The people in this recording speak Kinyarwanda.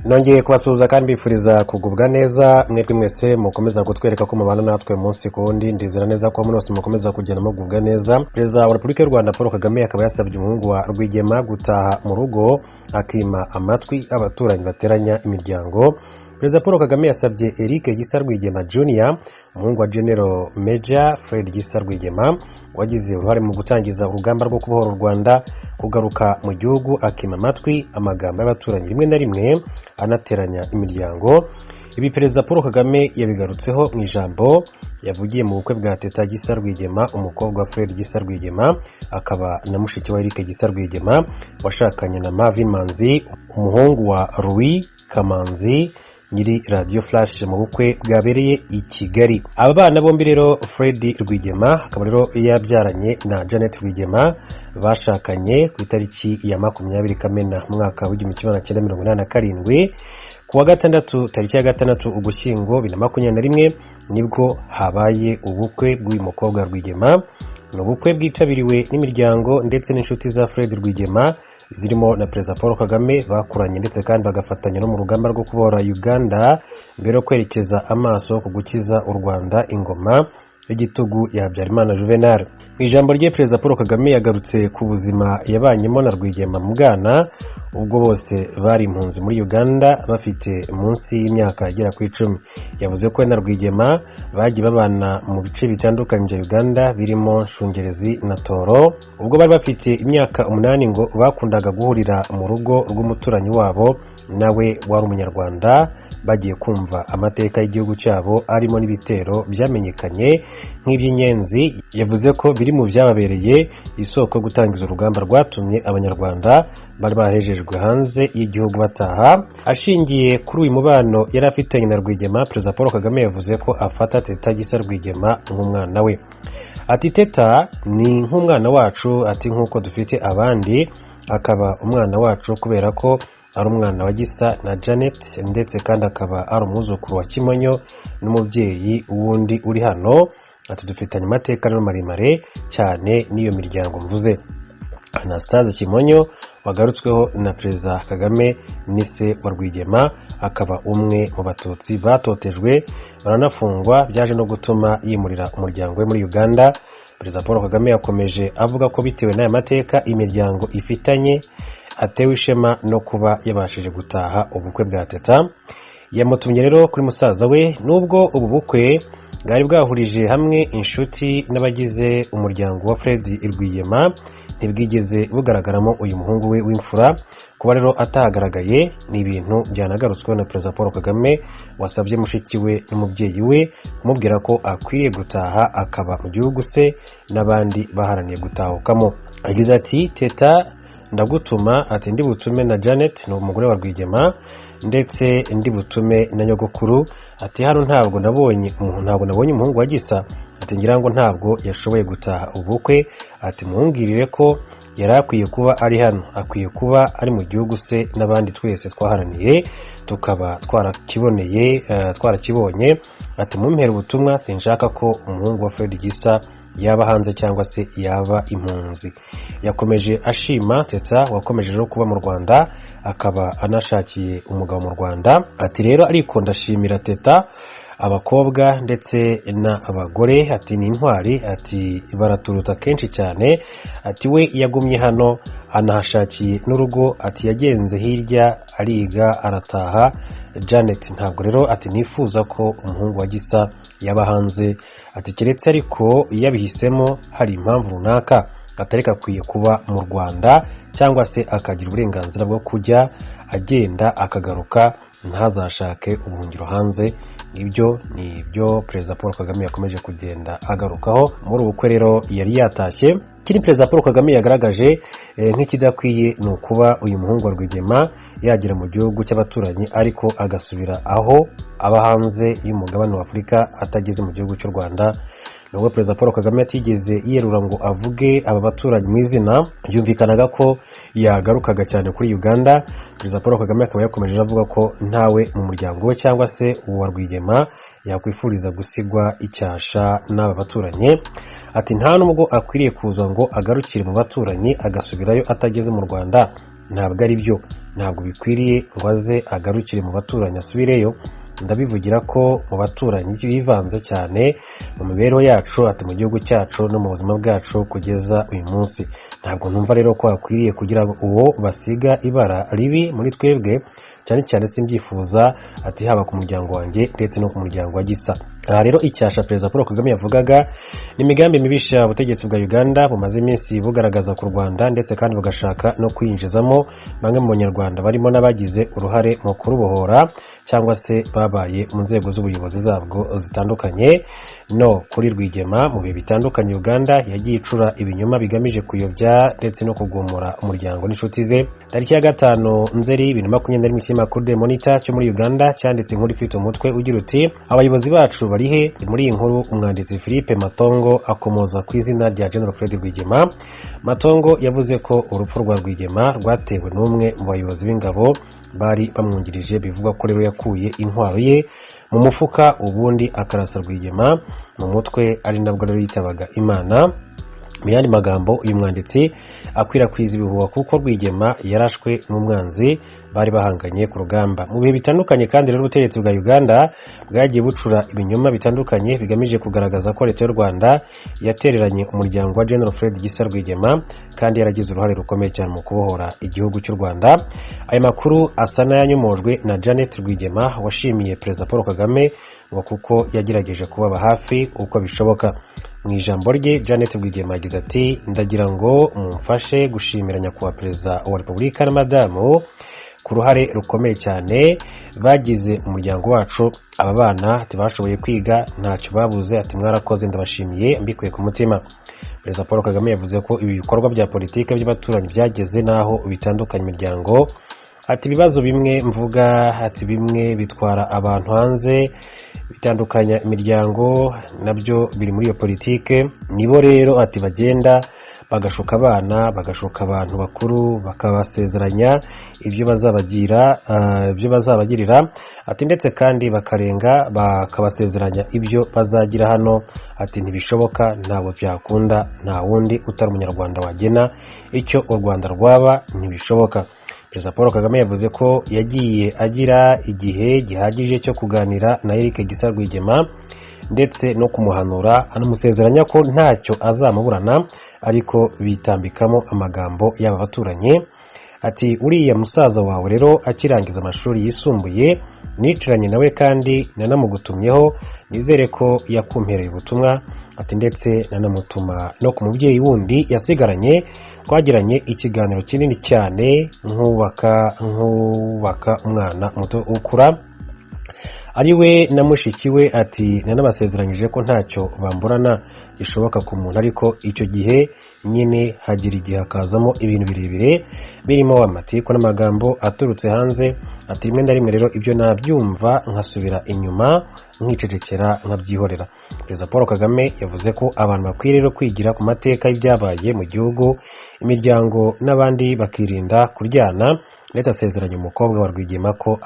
Nongeye kubasuhuza kandi bifuriza kugubwa neza mwebwe mwese mukomeza kutwereka ko mubana natwe munsi kundi ndizera neza ko mwese mukomeza kugenda mugubwa neza. Perezida wa Repubulika y'u Rwanda Paul Kagame akaba yasabye umuhungu wa Rwigema gutaha mu rugo akima amatwi abaturanyi bateranya imiryango. Perezida Paul Kagame yasabye Eric Gisa Rwigema Junior, umuhungu wa General Major Fred Gisa Rwigema wagize uruhare mu gutangiza urugamba rwo kubohora u Rwanda kugaruka mu gihugu akima amatwi amagambo y'abaturanyi rimwe na rimwe anateranya imiryango. Ibi Perezida Paul Kagame yabigarutseho mu ijambo yavugiye mu bukwe bwa Teta Gisa Rwigema, umukobwa wa Fred Gisa Rwigema akaba na mushiki wa Eric Gisa Rwigema washakanye na Mavi Manzi, umuhungu wa Rui Kamanzi nyiri Radio Flash mu bukwe bwabereye i Kigali. Aba bana bombi rero Fred Rwigema akaba rero yabyaranye na Janet Rwigema bashakanye ku itariki ya 20 Kamena mwaka wa 1987. Kuwa gatandatu tariki ya gatandatu Ugushyingo 2021 nibwo habaye ubukwe bw'uyu mukobwa Rwigema. Ubukwe bwitabiriwe n'imiryango ndetse n'inshuti za Fred Rwigema zirimo na Perezida Paul Kagame bakuranye ndetse kandi bagafatanya no mu rugamba rwo kubohora Uganda mbere yo kwerekeza amaso ku gukiza u Rwanda ingoma y'igitugu ya Habyarimana Juvenal. Mu ijambo rye Perezida Paul Kagame yagarutse ku buzima yabanyemo na Rwigema mu Bwana ubwo bose bari impunzi muri Uganda bafite munsi y'imyaka igera ku 10. Yavuze ko na Rwigema bagiye babana mu bice bitandukanye bya Uganda birimo Nshungerezi na Toro. Ubwo bari bafite imyaka 8 ngo bakundaga guhurira mu rugo rw'umuturanyi wabo nawe wari umunyarwanda bagiye kumva amateka y'igihugu cyabo arimo n'ibitero byamenyekanye nk'iby'inyenzi. Yavuze ko biri mu byababereye isoko gutangiza urugamba rwatumye abanyarwanda bari bahejejwe hanze y'igihugu bataha. Ashingiye kuri uyu mubano yari afitanye na Rwigema, Perezida Paul Kagame yavuze ko afata Teta Gisa Rwigema nk'umwana we. Ati Teta ni nk'umwana wacu, ati nk'uko dufite abandi akaba umwana wacu kubera ko ari umwana wa Gisa na Janet ndetse kandi akaba ari umwuzukuru wa Kimonyo n'umubyeyi wundi uri hano. Ati dufitanye amateka rero maremare cyane n'iyo miryango mvuze. Anastase Kimonyo wagarutsweho na Perezida Kagame nise wa Rwigema akaba umwe mu batutsi batotejwe baranafungwa byaje no gutuma yimurira umuryango we muri Uganda. Perezida Paul Kagame yakomeje avuga ko bitewe n'aya mateka imiryango ifitanye atewe ishema no kuba yabashije gutaha ubukwe bwa Teta. Yamutumye rero kuri musaza we nubwo ubu bukwe bwari bwahurije hamwe inshuti n'abagize umuryango wa Fred Rwigema ntibwigeze bugaragaramo uyu muhungu we w'imfura. Kuba rero atahagaragaye ni ibintu byanagarutsweho na Perezida Paul Kagame wasabye mushiki we n'umubyeyi we kumubwira ko akwiriye gutaha akaba mu gihugu se n'abandi baharaniye gutahukamo. Agize ati Teta ndagutuma, ati ndi butume na Janet no umugore wa Rwigema ndetse ndi butume na nyogokuru. Ati hano ntabwo nabonye umuhungu wa Gisa, ati ngira ngo ntabwo yashoboye gutaha ubukwe. Ati mumbwirire ko yari akwiye kuba ari hano, akwiye kuba ari mu gihugu se n'abandi twese twaharaniye tukaba twarakibonye. Ati mumpera ubutumwa, sinshaka ko umuhungu wa Fred Gisa yaba hanze cyangwa se yaba impunzi. Yakomeje ashima Teta wakomeje rero kuba mu Rwanda akaba anashakiye umugabo mu Rwanda. Ati rero ariko ndashimira Teta abakobwa ndetse n'abagore, ati ni intwari, ati baraturuta kenshi cyane. Ati we yagumye hano anahashakiye n'urugo, ati yagenze hirya ariga arataha. Janet ntabwo rero ati nifuza ko umuhungu wa Gisa yaba hanze, ati keretse ariko yabihisemo hari impamvu runaka atareka akwiye kuba mu Rwanda cyangwa se akagira uburenganzira bwo kujya agenda akagaruka ntazashake ubuhungiro hanze. Ibyo ni byo Perezida Paul Kagame yakomeje kugenda agarukaho muri ubukwe rero yari yatashye. Kiri Perezida Paul Kagame yagaragaje nk'ikidakwiye ni ukuba uyu muhungu wa Rwigema yagera mu gihugu cy'abaturanyi ariko agasubira aho aba hanze y'umugabane wa Afurika atageze mu gihugu cy'u Rwanda. Nubwo Perezida Paul Kagame atigeze yerura ngo avuge aba baturanyi mu izina, yumvikanaga ko yagarukaga cyane kuri Uganda. Perezida Paul Kagame akaba yakomeje avuga ko ntawe mu muryango we cyangwa se uwa Rwigema yakwifuriza gusigwa icyasha n'aba baturanyi. Ati nta nubwo akwiriye kuza ngo agarukire mu baturanyi agasubirayo atageze mu Rwanda, ntabwo ari byo. ntabwo bikwiriye ngo aze agarukire mu baturanyi asubireyo. Ndabivugira ko mu baturanyi bivanze cyane mu mibereho yacu, ati mu gihugu cyacu no mu buzima bwacu kugeza uyu munsi. Ntabwo numva rero ko akwiriye kugira uwo basiga ibara ribi muri twebwe, cyane cyane simbyifuza, ati haba ku muryango wanjye ndetse no ku muryango wa Gisa. Aha rero icyasha Perezida Paul Kagame yavugaga ni imigambi mibisha ubutegetsi bwa Uganda bumaze iminsi bugaragaza ku Rwanda, ndetse kandi bugashaka no kwinjizamo bamwe mu banyarwanda barimo n'abagize uruhare mu kurubohora cyangwa se babaye mu nzego z'ubuyobozi zabwo zitandukanye. No kuri Rwigema mu bihe bitandukanye Uganda yagiye icura ibinyoma bigamije kuyobya ndetse no kugumura umuryango n'inshuti ze. Tariki ya 5 Nzeri 2021 ikinyamakuru The Monitor cyo muri Uganda cyanditse inkuru ifite umutwe ugira uti abayobozi bacu barihe. Muri iyi nkuru umwanditsi Philippe Matongo akomoza ku izina rya General Fred Rwigema. Matongo yavuze ko urupfu rwa Rwigema rwatewe n'umwe mu bayobozi b'ingabo bari bamwungirije, bivugwa ko rero yakuye intwaro ye mu mufuka ubundi akarasa Rwigema mu mutwe, ari nabwo rero yitabaga Imana. Mu yandi magambo uyu mwanditsi akwirakwiza ibihuha kuko Rwigema yarashwe n'umwanzi bari bahanganye ku rugamba. Mu bihe bitandukanye kandi rero ubutegetsi bwa Uganda bwagiye bucura ibinyoma bitandukanye bigamije kugaragaza ko leta y'u Rwanda yatereranye umuryango wa General Fred Gisa Rwigema kandi yaragize uruhare rukomeye cyane mu kubohora igihugu cy'u Rwanda. Aya makuru asa n'ayanyomojwe na Janet Rwigema washimiye Perezida Paul Kagame ngo kuko yagerageje kubaba hafi uko bishoboka. Mu ijambo rye Janet Rwigema yagize ati ndagira ngo mumfashe gushimira nyakubahwa Perezida wa Repubulika na Madamu ku ruhare rukomeye cyane bagize umuryango wacu. Aba bana ati bashoboye kwiga ntacyo babuze, ati mwarakoze ndabashimiye mbikuye ku mutima. Perezida Paul Kagame yavuze ko ibi bikorwa bya politike by'abaturanyi byageze naho bitandukanye imiryango. Ati ibibazo bimwe mvuga, ati bimwe bitwara abantu hanze bitandukanya imiryango, nabyo biri muri iyo politike. Nibo rero ati bagenda bagashuka abana, bagashuka abantu bakuru, bakabasezeranya ibyo bazabagirira, ati ndetse kandi bakarenga bakabasezeranya ibyo bazagira hano. Ati ntibishoboka, ntabwo byakunda, nta wundi utari umunyarwanda wagena icyo u Rwanda rwaba, ntibishoboka. Perezida Paul Kagame yavuze ko yagiye agira igihe gihagije cyo kuganira na Eric Gisa Rwigema ndetse no kumuhanura, anamusezeranya ko ntacyo azamuburana, ariko bitambikamo amagambo y'aba baturanyi. Ati uriya musaza wawe rero akirangiza amashuri yisumbuye nicaranye nawe kandi nanamugutumyeho, nizere ko yakumpereye ubutumwa. Ati ndetse nanamutuma no ku mubyeyi wundi yasigaranye, twagiranye ikiganiro kinini cyane nkubaka umwana muto ukura ari we na mushiki we. Ati nanabasezeranyije ko ntacyo bamburana gishoboka ku muntu, ariko icyo gihe nyine hagira igihe hakazamo ibintu birebire birimo amatiku n'amagambo aturutse hanze. Ati rimwe na rimwe rero ibyo nabyumva nkasubira inyuma nkicecekera nkabyihorera. Perezida Paul Kagame yavuze ko abantu bakwiye rero kwigira ku mateka y'ibyabaye mu gihugu, imiryango n'abandi bakirinda kuryana, ndetse asezeranya umukobwa wa Rwigema ko